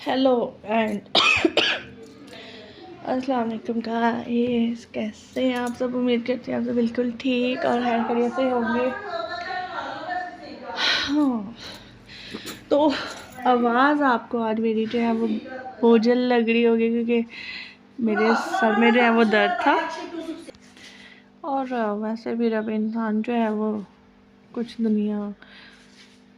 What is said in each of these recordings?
Hello and अस्सलाम वालेकुम guys, कैसे हैं आप सब। उम्मीद करते हैं आप सब बिल्कुल ठीक और खैर खैरियत से होंगे। हाँ, तो आवाज़ आपको आज मेरी जो है वो बोझल लग रही होगी क्योंकि मेरे सर में जो है वो दर्द था। और वैसे भी जब इंसान जो है वो कुछ दुनिया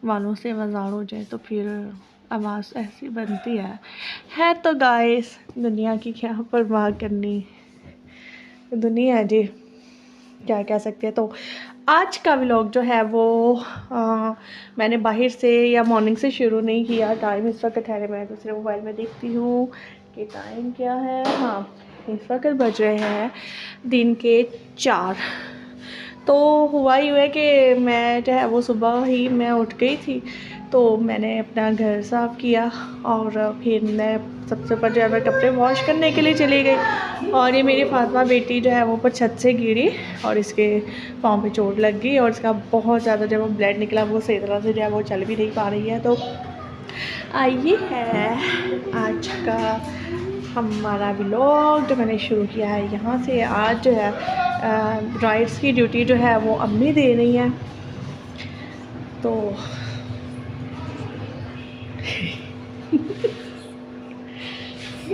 वालों से आज़ाद हो जाए तो फिर आवाज़ ऐसी बनती है तो गाइस, दुनिया की क्या परवाह करनी, दुनिया है जी, क्या कह सकते हैं। तो आज का व्लॉग जो है वो मैंने बाहर से या मॉर्निंग से शुरू नहीं किया। टाइम इस वक्त ठहरे, मैं दूसरे मोबाइल में देखती हूँ कि टाइम क्या है। हाँ, इस वक्त बज रहे हैं दिन के 4। तो हुआ ही हुआ कि मैं जो है वो सुबह ही मैं उठ गई थी, तो मैंने अपना घर साफ़ किया और फिर मैं सबसे ऊपर जो है मैं कपड़े वॉश करने के लिए चली गई। और ये मेरी फातिमा बेटी जो है वो ऊपर छत से गिरी और इसके पाँव पे चोट लग गई और इसका बहुत ज़्यादा जब वो ब्लड निकला, वो सही तरह से जो है वो चल भी नहीं पा रही है। तो आइए है आज का हमारा व्लॉग जो मैंने शुरू किया है यहाँ से। आज जो है राइड्स की ड्यूटी जो है वो अम्मी दे रही हैं। तो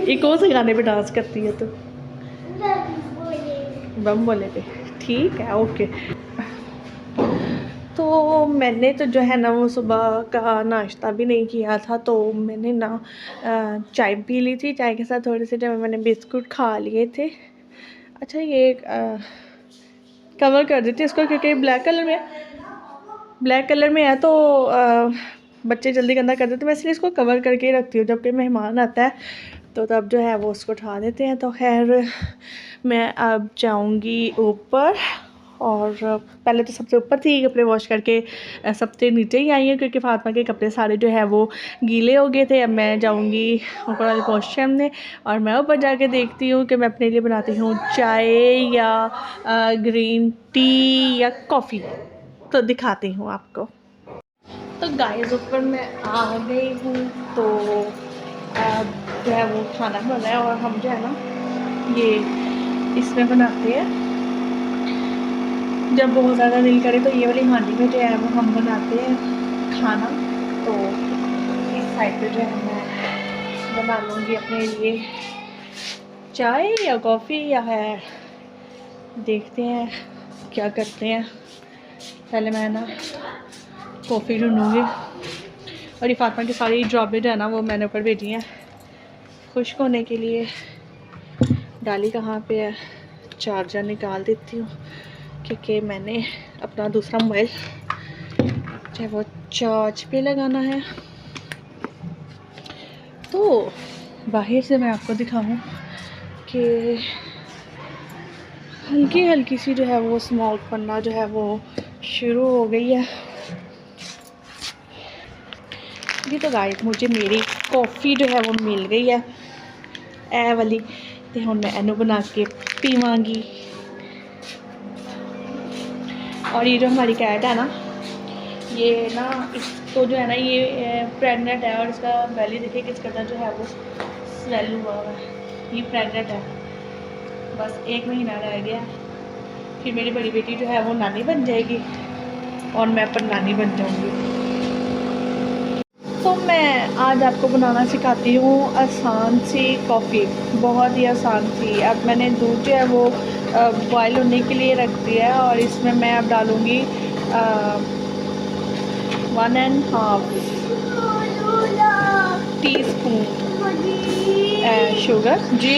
एक और से गाने पे डांस करती है तो बम बोले पे, ठीक है, ओके। तो मैंने तो जो है ना वो सुबह का नाश्ता भी नहीं किया था, तो मैंने ना चाय पी ली थी। चाय के साथ थोड़े से जो मैंने बिस्कुट खा लिए थे। अच्छा, ये कवर कर देती है इसको क्योंकि ब्लैक कलर में है तो बच्चे जल्दी गंदा कर देते हैं। मैं इसलिए इसको कवर करके ही रखती हूँ, जबकि मेहमान आता है तो तब जो है वो उसको उठा देते हैं। तो खैर मैं अब जाऊँगी ऊपर, और पहले तो सबसे ऊपर थी कपड़े वॉश करके, सबसे नीचे ही आई हैं क्योंकि फातिमा के कपड़े सारे जो है वो गीले हो गए थे। अब मैं जाऊंगी ऊपर वाले वॉशरूम में और मैं ऊपर जाके देखती हूँ कि मैं अपने लिए बनाती हूँ चाय या ग्रीन टी या कॉफ़ी, तो दिखाती हूँ आपको। तो गाइस, ऊपर मैं आ गई हूँ। तो अब जो है वो खाना बना है और हम जो है ना ये इसमें बनाते हैं। जब बहुत ज़्यादा दिल करे तो ये वाली हांडी में जो है वो हम बनाते हैं खाना। तो इस साइड पे जो है मैं बना लूँगी अपने लिए चाय या कॉफ़ी, या है देखते हैं क्या करते हैं। पहले मैं ना कॉफ़ी ढूँढूँगी। और ये फातिमा की सारी ड्रॉबें जो है ना वो मैंने ऊपर भेजी हैं खुश्क होने के लिए। डाली कहाँ पे है, चार्जर निकाल देती हूँ क्योंकि मैंने अपना दूसरा मोबाइल चाहे वो चार्ज पे लगाना है। तो बाहर से मैं आपको दिखाऊं कि हल्की हल्की सी जो है वो स्मोक पड़ना जो है वो शुरू हो गई है। ये तो गाइस, मुझे मेरी कॉफ़ी जो है वो मिल गई है ए वाली, तो हम मैं इनू बना के पीवांगी। और ये जो हमारी कैट है ना, ये ना इसको जो है ना ये प्रेग्नेंट है और इसका बेली देखिए किस कदर जो है वो स्वेल हुआ है। ये प्रेग्नेंट है, बस 1 महीना रह गया, फिर मेरी बड़ी बेटी जो है वो नानी बन जाएगी और मैं पर नानी बन जाऊंगी। तो मैं आज आपको बनाना सिखाती हूँ आसान सी कॉफ़ी, बहुत ही आसान सी। अब मैंने दूध जो है वो बॉयल होने के लिए रख दिया है और इसमें मैं अब डालूँगी 1.5 टीस्पून शुगर जी।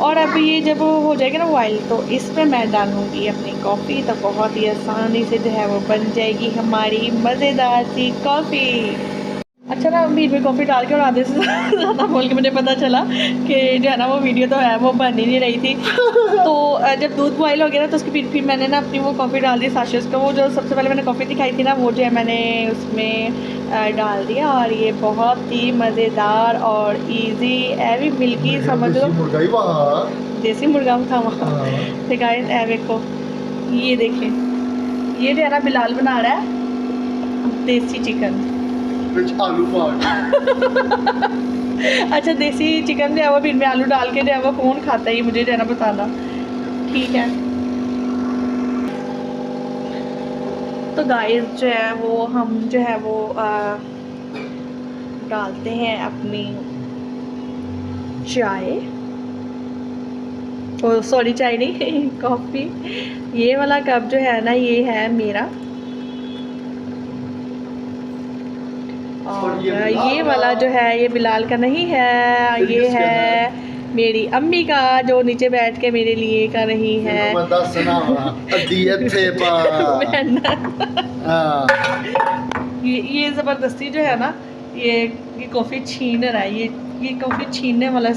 और अब ये जब वो हो जाएगा ना बॉयल, तो इसमें मैं डालूँगी अपनी कॉफ़ी। तो बहुत ही आसानी से जो है वो बन जाएगी हमारी मज़ेदार सी कॉफ़ी। अच्छा ना, बीच में कॉफ़ी डाल के और आधे से ज़्यादा बोल के मुझे पता चला कि जो है ना वो वीडियो तो है वो बन ही नहीं रही थी। तो जब दूध बॉयल हो गया ना तो उसके फिर मैंने ना अपनी वो कॉफ़ी डाल दी साशेस का। वो जो सबसे पहले मैंने कॉफ़ी दिखाई थी ना वो जो है मैंने उसमें डाल दिया। और ये बहुत ही मज़ेदार और ईजी एवी मिल्की समझ लो, देसी मुर्गा था वहाँ पे। गाइस देखो, ये देखें, ये जो है ना बिलाल बना रहा है देसी चिकन आलू अच्छा देसी चिकन जो है वो फिर में आलू डाल के जो है वो कौन खाता है, ये मुझे जो है ना बताना। ठीक है, तो गाइस जो है वो हम जो है वो डालते हैं अपनी चाय, ओ सॉरी चाय नहीं कॉफ़ी। ये वाला कप जो है ना ये है मेरा, और ये वाला जो है ये बिलाल का नहीं है, ये है मेरी अम्मी का जो नीचे बैठ के मेरे लिए कर रही है। ये ज़बरदस्ती जो है ना ये कॉफ़ी छीन रहा है, ये कॉफ़ी छीनने वाला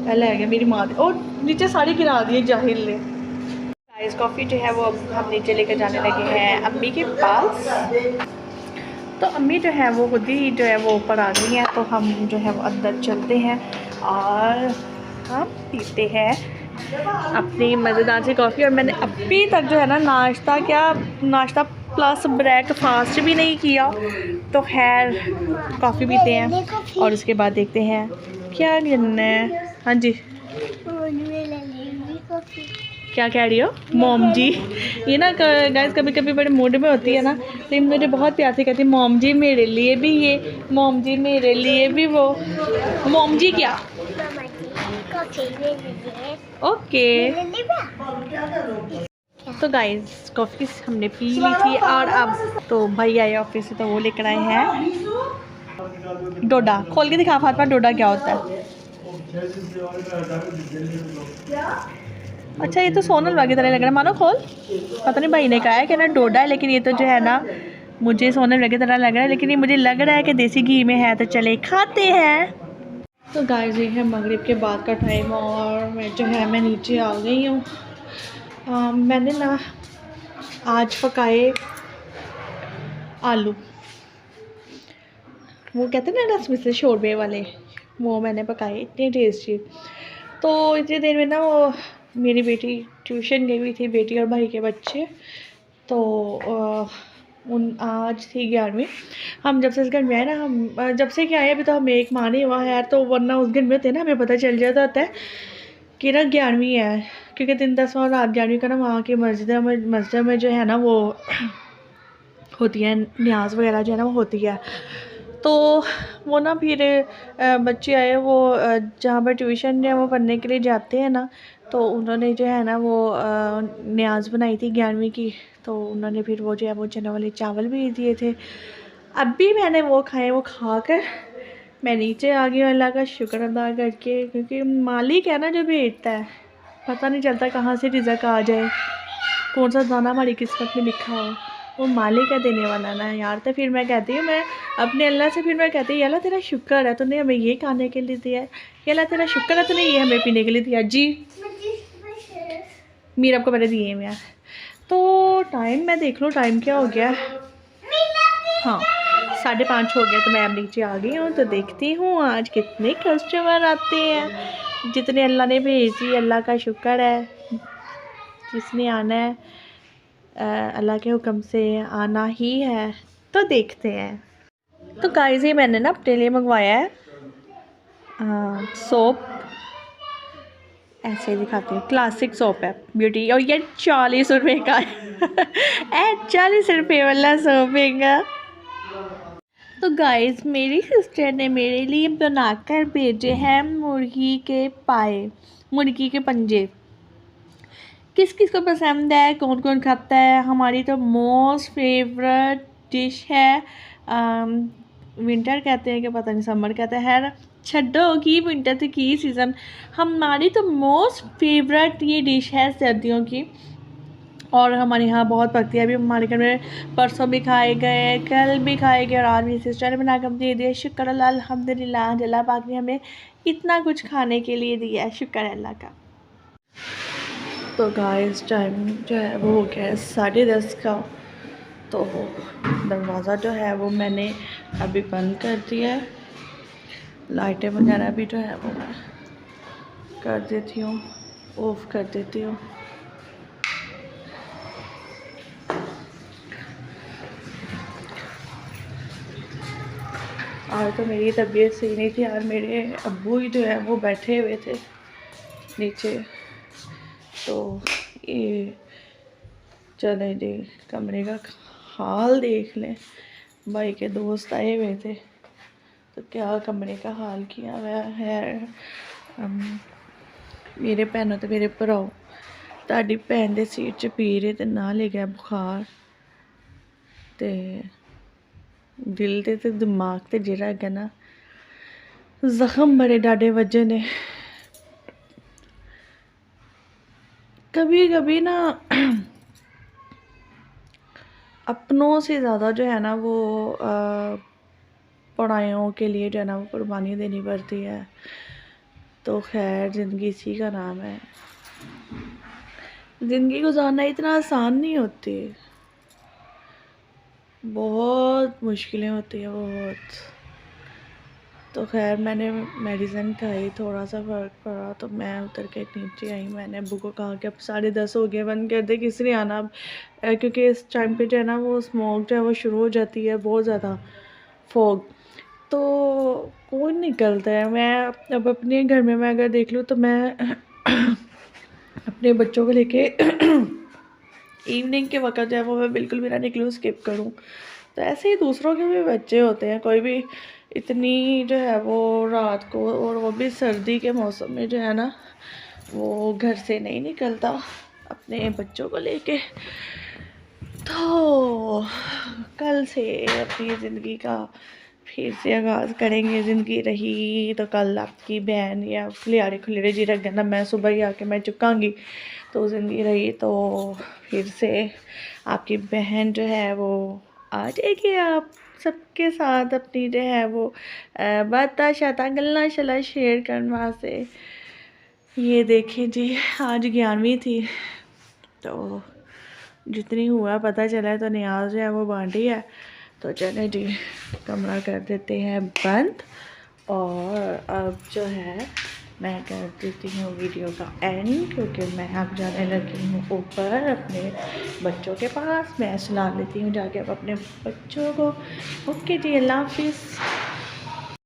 पहले आ गया मेरी माँ और नीचे साड़ी गिरा दी जाहिल ने। गाइस कॉफ़ी जो है वो अब हम नीचे लेकर जाने लगे हैं अम्मी के पास। तो अम्मी जो है वो खुद ही जो है वो ऊपर आ गई हैं, तो हम जो है वो अंदर चलते हैं और हम पीते हैं अपनी मज़ेदार सी कॉफ़ी। और मैंने अभी तक जो है ना नाश्ता प्लस ब्रेकफास्ट भी नहीं किया, तो खैर कॉफ़ी पीते हैं और उसके बाद देखते हैं क्या करना है। हाँ जी क्या कह रही हो मोम जी? ये ना गाइस कभी कभी बड़े मूड में होती है ना, तो ये मुझे बहुत प्यार से कहती है मोम जी मेरे लिए भी ये, मोम जी मेरे लिए भी वो। मोम जी क्या? ओके। तो गाइस कॉफ़ी हमने पी ली थी और अब तो भाई आए ऑफिस से, तो वो लेकर आए हैं डोडा। खोल के दिखा फातिमा डोडा क्या होता है। अच्छा ये तो सोनल वाली तरह लग रहा है, मानो खोल। पता नहीं भाई ने कहा है कि ना डोडा है, लेकिन ये तो जो है ना मुझे सोनल वाली तरह लग रहा है, लेकिन ये मुझे लग रहा है कि देसी घी में है, तो चले खाते हैं। तो गाइस ये है मगरिब के बाद का टाइम और मैं नीचे आ गई हूँ। मैंने ना आज पकाए आलू, वो कहते हैं ना रस मिसे शोरबे वाले, वो मैंने पकाए इतने टेस्टी। तो इतनी देर में ना वो मेरी बेटी ट्यूशन गई हुई थी, बेटी और भाई के बच्चे। तो आज थी 11वीं। हम जब से इस घर में आए ना, हम जब से क्या आए अभी तो हमें एक माह नहीं हुआ है, तो वरना उस घर में होते ना हमें पता चल जाता होता है कि ना 11वीं है, क्योंकि 3 10वां और रात 11वीं का ना वहाँ की मस्जिद में जो है ना वो होती है न्याज वगैरह जो है ना वो होती है। तो वो ना फिर बच्चे आए वो जहाँ पर ट्यूशन जो है वो पढ़ने के लिए जाते हैं ना, तो उन्होंने जो है ना वो न्याज बनाई थी 11वीं की, तो उन्होंने फिर वो जो है वो चने वाले चावल भी दिए थे। अभी मैंने वो खाए, वो खाकर मैं नीचे आ गई अल्लाह का शुक्र अदा करके, क्योंकि मालिक है ना जो भेजता है, पता नहीं चलता कहाँ से रिज़्क आ जाए, कौन सा दाना हमारी किस्मत में लिखा हो, वो मालिक है देने वाला ना यार। तो फिर मैं कहती हूँ मैं अपने अल्लाह से, फिर मैं कहती हूँ अल्लाह तेरा शुक्र है तूने हमें ये खाने के लिए दिया है, अल्लाह तेरा शुक्र है तूने ये हमें पीने के लिए दिया जी। मीर आपको मैंने दिए हैं। तो टाइम मैं देख लूँ टाइम क्या हो गया, हाँ 5:30 हो गया। तो मैं अब नीचे आ गई हूँ, तो देखती हूँ आज कितने कस्टमर आते हैं। जितने अल्लाह ने भेजी अल्लाह का शुक्र है, जिसने आना है अल्लाह के हुक्म से आना ही है। तो देखते हैं। तो गाइस ये मैंने ना अपने लिए मंगवाया है सोप, ऐसे दिखाती हूँ, क्लासिक सोप है ब्यूटी, और ये 40 रुपये का है 40 रुपये वाला सोप है। तो गाइस मेरी सिस्टर ने मेरे लिए बनाकर भेजे हैं मुर्गी के पाए, मुर्गी के पंजे। किस किस को पसंद है, कौन कौन खाता है? हमारी तो मोस्ट फेवरेट डिश है, विंटर कहते हैं कि पता नहीं समर कहते हैं, छड्डो की विंटर तो की सीज़न, हमारी तो मोस्ट फेवरेट ये डिश है सर्दियों की। और हमारे यहाँ बहुत पकती है, अभी हमारे घर में परसों भी खाए गए, कल भी खाए गए, और आज मेरी सिस्टर ने बना कर दे दिया। शुक्र अल्लाह अल्हम्दुलिल्लाह, अल्लाह पाक ने हमें इतना कुछ खाने के लिए दिया है, शुक्र अल्लाह का। तो गाइस टाइम जो है वो हो गया है 10:30 का। तो दरवाज़ा जो है वो मैंने अभी बंद कर दिया है, लाइटें वगैरह भी जो है वो मैं कर देती हूँ, ऑफ कर देती हूँ। आज तो मेरी तबीयत सही नहीं थी यार। मेरे अब्बू ही जो है वो बैठे हुए थे नीचे, तो ये चले जी कमरे का हाल देख लें। भाई के दोस्त आए हुए थे तो क्या कमरे का हाल किया हुआ है। मेरे भैनों तो मेरे भराओ, ताड़ी भैन दे सीट च पीड़ है ते ना ले गया बुखार, ते दिल ते दिमाग ते जेह्ड़ा हैगा ना जख्म बड़े डाडे वज्जे ने। कभी कभी ना अपनों से ज़्यादा जो है ना वो पढ़ाइयों के लिए जो है ना वो कुर्बानी देनी पड़ती है। तो खैर ज़िंदगी इसी का नाम है। ज़िंदगी गुजारना इतना आसान नहीं होती, बहुत मुश्किलें होती हैं बहुत। तो खैर मैंने मेडिसिन खाई, थोड़ा सा फ़र्क पड़ा तो मैं उतर के नीचे आई। मैंने अब्बू को कहा कि अब 10:30 हो गए, बंद कर दे, किसी ने आना अब, क्योंकि इस टाइम पे जो है ना वो स्मोक जो है वो शुरू हो जाती है, बहुत ज़्यादा फॉग, तो कौन निकलता है। मैं अब अपने घर में मैं अगर देख लूँ तो मैं अपने बच्चों को लेके इवनिंग के वक़्त जो है वो मैं बिल्कुल भी ना निकलूँ, स्किप करूँ। तो ऐसे ही दूसरों के भी बच्चे होते हैं, कोई भी इतनी जो है वो रात को, और वो भी सर्दी के मौसम में जो है ना वो घर से नहीं निकलता अपने बच्चों को लेके। तो कल से अपनी ज़िंदगी का फिर से आगाज़ करेंगे। ज़िंदगी रही तो कल आपकी बहन या खिलाड़े खुलेरे जी रख देना, मैं सुबह ही आके मैं चुकाऊँगी। तो ज़िंदगी रही तो फिर से आपकी बहन जो है वो आ जाएगी आप सबके साथ अपनी जो है वो बातें शातां गल्लां शल्लां शेयर करने वास्ते। ये देखिए जी आज 11वीं थी, तो जितनी हुआ पता चला तो नियाज़ जो है वो बांटी है। तो चले जी कमरा कर देते हैं बंद, और अब जो है मैं कर देती हूँ वीडियो का एंड, क्योंकि मैं अब जाने लगी हूँ ऊपर अपने बच्चों के पास। मैं सुला लेती हूँ जाके अब अपने बच्चों को। ओके जी, अल्लाह हाफिज़।